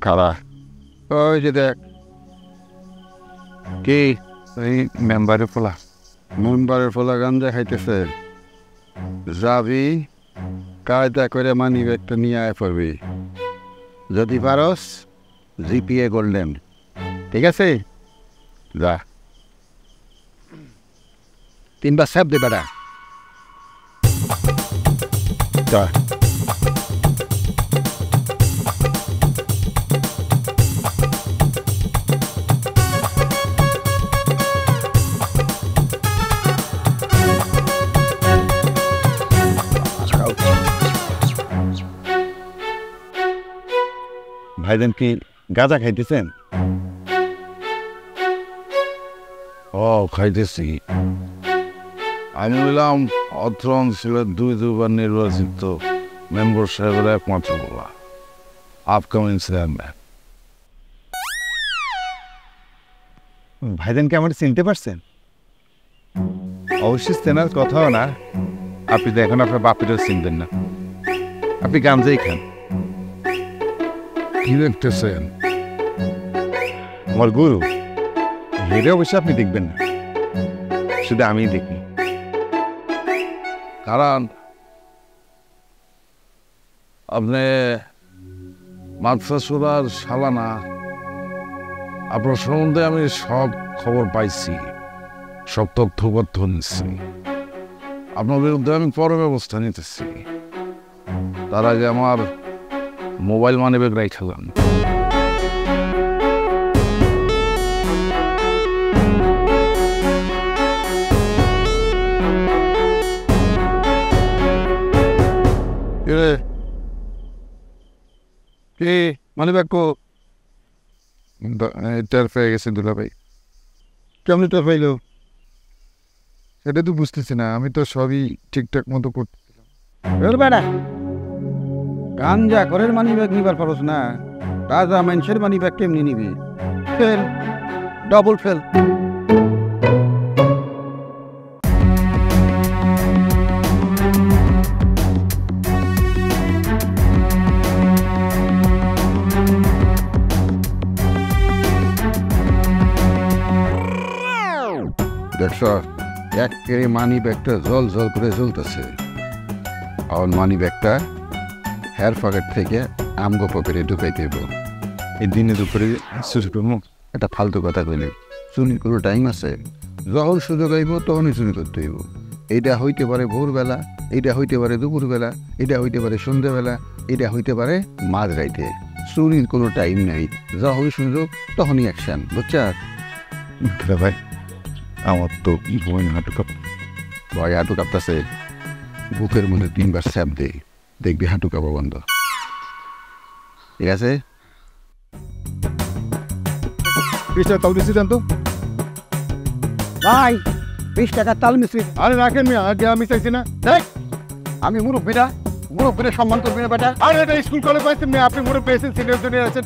খালা ওই যে দেখ কি এই মেম্বারের ফোলা গাঞ্জা খাইতেছে যাবি কায়দা করে মানি ব্যাগটা নিয়ে আয় পড়বি যদি পারস জিপিএ করলেন ঠিক আছে যা 3 বার স্যাপ দে বেটা যা ভাইজান কি গাঁজা খাইতেছেন? ও খাইতেছি। আমি বললাম অত্র অঞ্চলের 2 নির্বাচিত মেম্বার সাহেবের একমাত্র বলা আপকামিং চেয়ারম্যান। ভাইজান কি আমার চিনতে পারছেন? অবশ্যই চেনার কথাও না, আপনি তো এখন আপনার বাপেরও চিনবেন না, আপনি গাঞ্জাই খান। কি দেখতেছেন? আমার গুরু হেরে অবশ্যই আপনি দেখবেন না, শুধু আমিই দেখি। কারণ আপনি মাদ্রাসুরার সালানা, আপনার সম্বন্ধে আমি সব খবর পাইছি, সব তথ্যপত্র নিচ্ছি। আপনার বিরুদ্ধে আমি পরে ব্যবস্থা নিতেছি। তার আগে আমার মোবাইল মানি ব্যাগ রাইখালাম। কি মানি ব্যাগ কো? টের পেয়ে গেছে দুলা ভাই। কেমনি টের পাইল? সেটা তো বুঝতেছি না, আমি তো সবই ঠিকঠাক মতো করতেছিলাম। বেটা গাঞ্জা ঘরের মানি ব্যাগ নিবার পারস না, রাজা মানুষের মানি ব্যাগ কেমনি নিবি? Fail, double fail. দেখছ একেবারে মানি ব্যাগটা জল জল করে জ্বলতেছে। আর মানি ব্যাগটা হেয়ার পকেট থেকে আমগো পকেটে ঢুকাই দেব। এই দিনে দুপুরে চুরি করবো? এটা ফালতু কথা কইলে চুরি কোনো টাইম আছে? যখন সুযোগ আইব তখনই চুরি করতে হইব। এইটা হইতে পারে ভোরবেলা, এইটা হইতে পারে দুপুরবেলা, এটা হইতে পারে সন্ধ্যেবেলা, এটা হইতে পারে মাঝরাইতে। চুরির কোনো টাইম নেই, যখন সুযোগ তখনই অ্যাকশন, বুঝছার? ভাই আমার তো ভয় হাঁটু কাঁপতেছে, বুকের মধ্যে 3 বার স্যাপ দে, দেখবি হাঁটু কাঁপা বন্ধ। ঠিক আছে? 20 টাকা তাল মিস্ত্রি দেন তো ভাই। 20 টাকা তাল মিস্ত্রি? আরে রাখেন মিয়া, আগে আমি চাইছি না। দেখ আমি মুরব্বীরা সম্মান করবি না বেটা। আরে এটা স্কুল কলেজ পাইছেন মেয়ে, আপনি মুরব্বী আছেন, সিনিয়র জুনিয়র আছেন।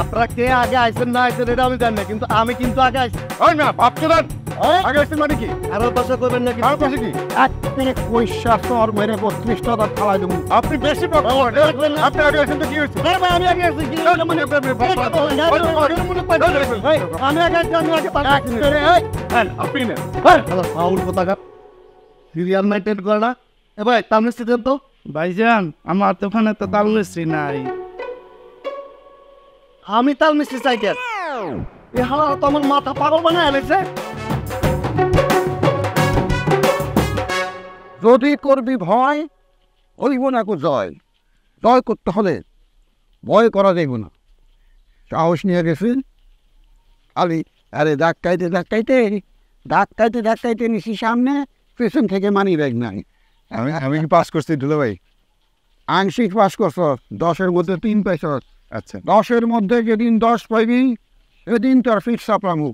আপনারা কে আগে আইছেন না আইছেন এটা আমি জানি না, কিন্তু আমি কিন্তু আগে আইছি। ওই না ভাবতে দেন আগে আইছেন মানে কি? আর পাশে করবেন নাকি? আর পাশে কি? এক পয়সা তোর মেরে 32 টাকা ফালাই দেবো। আপনি বেশি আপনি আগে আইছেন তো কি হয়েছে? আমি আগে আইছি কি মানে আমি আগে আপনি না ফাউল কথা সিরিয়াল মেইনটেইন করে না। এ ভাই তাল মিস্ত্রি দেন তো। ভাইজান আমার তো ওখানে তো তাল মিস্ত্রি নাই। আমি তাল মিস্ত্রি চাই কেন? এ হালা তো আমার মাথা পাগল বানায় আলেছে। যদি করবি ভয়, হইব না কো জয়। জয় করতে হলে ভয় করা যাইব না। সাহস নিয়ে গেছি আলি, আরে ধাক্কাইতে নিছি সামনে, পেছন থেকে মানি ব্যাগ নাই। আমি কি পাস করছি দুলা ভাই? আংশিক পাস করছ, 10-এর মধ্যে 3 পাইছ। আচ্ছা 10-এর মধ্যে যেদিন 10 পাইবি সেদিন তোর ফিট চাপড়ামু,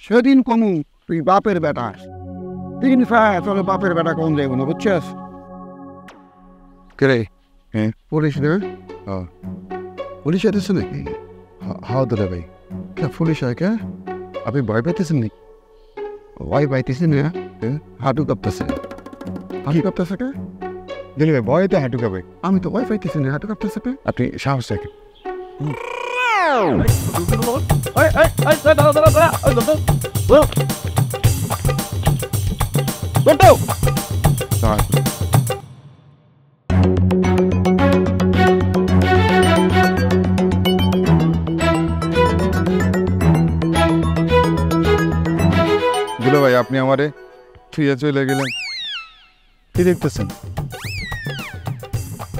সেদিন কমু তুই বাপের বেটা। 3 পায় তোর বাপের বেটা কম যাইব না, বুঝছিস? কে হ্যাঁ পুলিশ রে? পুলিশ এসেছে নাকি? হাও দুলা ভাই পুলিশ হয় কে? আপনি ভয় পাইতেছেন নাকি? ভয় পাইতেছেন না? হাঁটু কাঁপতেছে। হাঁটু কাঁপতেছে কে? দিলি ভাই ভয় তো হাঁটু কাঁপে। আমি তো ভয় পাইতেছি না, হাঁটু কাঁপতেছে কে? আপনি সাহস রাখেন, দুলা ভাই আপনি আমারে থুয়ে চলে গেলেন, কি দেখতেছেন?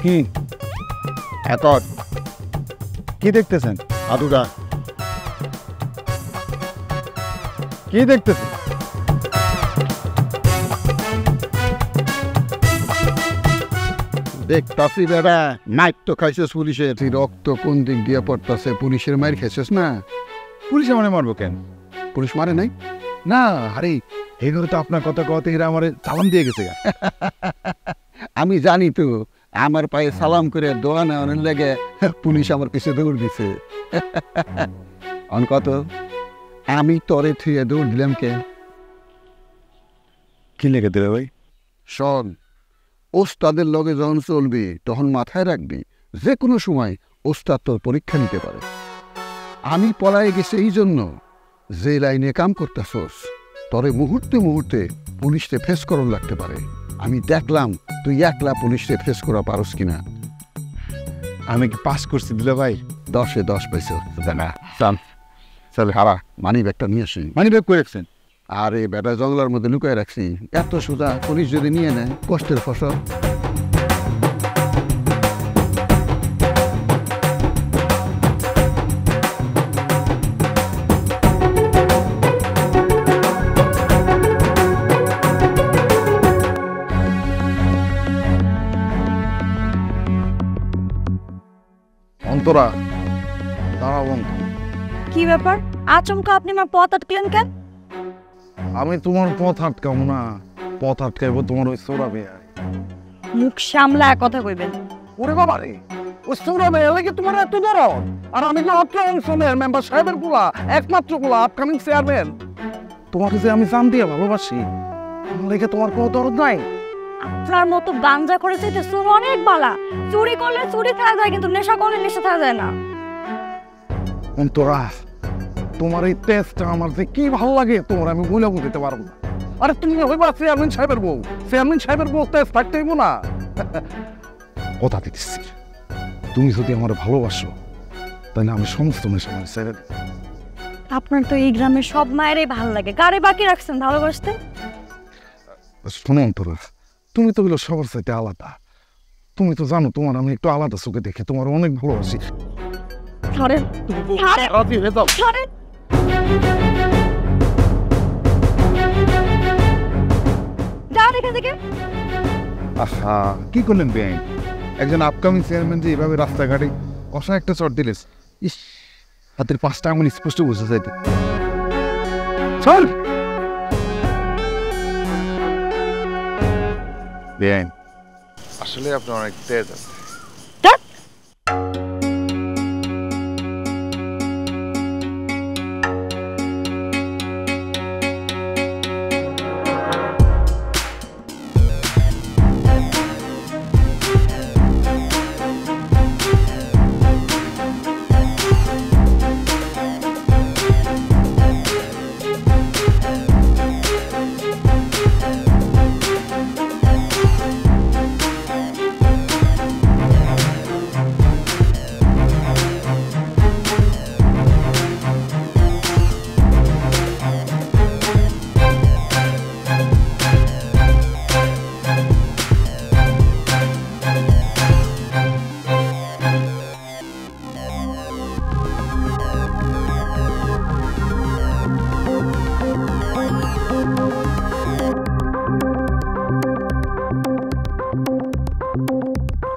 কি এখন কি দেখতেছেন? আদুরা কি দেখতেছেন? দেখতাছি বেড়া মাইক তো খাইছিস পুলিশের। তুই রক্ত কোন দিক দিয়ে পড়তেছে? পুলিশের মার খেয়েছিস না? পুলিশ আমারে মারবো কেন? পুলিশ মারে নাই? না, আরে এগুলো তো আপনার কথা কথা এরা আমারে সালাম দিয়ে গেছে। আমি জানি তো, আমার পায়ে সালাম করে দোয়া নেওয়ার লেগে পুলিশ আমার পিছে দৌড় দিছে। অন কত আমি তরে থুয়ে দৌড় দিলাম কে? কি লেগে দিলে ভাই? শোন, ওস্তাদের লগে যখন চলবি তখন মাথায় রাখবি যে কোনো সময় ওস্তাদ তোর পরীক্ষা নিতে পারে। আমি পলায়ে গেছি এই জন্য যে লাইনে কাম করতেছস তরে মুহূর্তে মুহূর্তে পুলিশে ফেস করার লাগতে পারে। আমি দেখলাম তুই একলা পুলিশে ফেস করা পারস কিনা। আমি কি পাস করছি দিলে ভাই? 10-এ 10 পাইছ না? চাল চল হারা মানি ব্যাগটা নিয়ে আসি। মানি ব্যাগ করে রাখছেন? আরে বেটা জঙ্গলের মধ্যে লুকায় রাখছি, এত সোজা পুলিশ যদি নিয়ে নেয় কষ্টের ফসল। অন্তরা দাঁড়াও অন্ত, কি ব্যাপার? আচমকা আপনি আমার পথ আটকলেন কেন? আমি তোমার পথ আটকাবো না, পথ আটকাইবো তোমার ওই সোরা মেয়ে। মুখ সামলা কথা কইবেন। ওরে বাবা রে, ওই সোরা মেয়ে লাগে তোমার এত দরদ? আর আমি যে অত্র অংশনের মেম্বার সাহেবের পোলা, একমাত্র পোলা, আপকামিং চেয়ারম্যান, তোমাকে যে আমি জান দিয়ে ভালোবাসি, আমার লেগে তোমার কোনো দরদ নাই? আপনার মতো গাঞ্জা করে চাইতে চোর অনেক বালা। চুরি করলে চুরি থাকা যায়, কিন্তু নেশা করলে নেশা থাকা যায় না। অন্তরা, তোমার এই তেজটা আমার যে কি ভালো লাগে তোমার আমি বলে বুঝতে পারবো না। আরে তুমি হইবা চেয়ারম্যান সাহেবের বউ, চেয়ারম্যান সাহেবের বউ তেজ থাকতে হইব না? কথা দিতেছি, তুমি যদি আমার ভালোবাসো তাহলে আমি সমস্ত নেশা মানে ছেড়ে দেব। আপনার তো এই গ্রামের সব মায়েরই ভালো লাগে, গাড়ি বাকি রাখছেন ভালোবাসতে। শোনো অন্তরা, তুমি তো এগুলো সবার সাথে আলাদা। তুমি তো জানো তোমার আমি একটু আলাদা চোখে দেখে তোমার অনেক ভালোবাসি। ধরেন ধরেন। যা দেখে দেখে। আহা, কি করলেন বেআইন? একজন আপকামিং চেয়ারম্যান যে এভাবে রাস্তাঘাটে কষা একটা চট দিলেস, ইস, হাতের 5টা আঙুল স্পষ্ট বুঝতে চাইতে। চল বেআইন, আসলে আপনার অনেক তেজ আছে।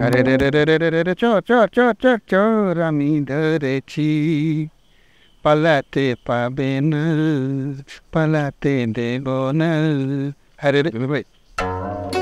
আরে রে রে রে রে রে রে রে চোর চোর চোর চোর চোর আমি ধরেছি, পালাতে পাবে না, পালাতে দেব না। আরে রে ভাই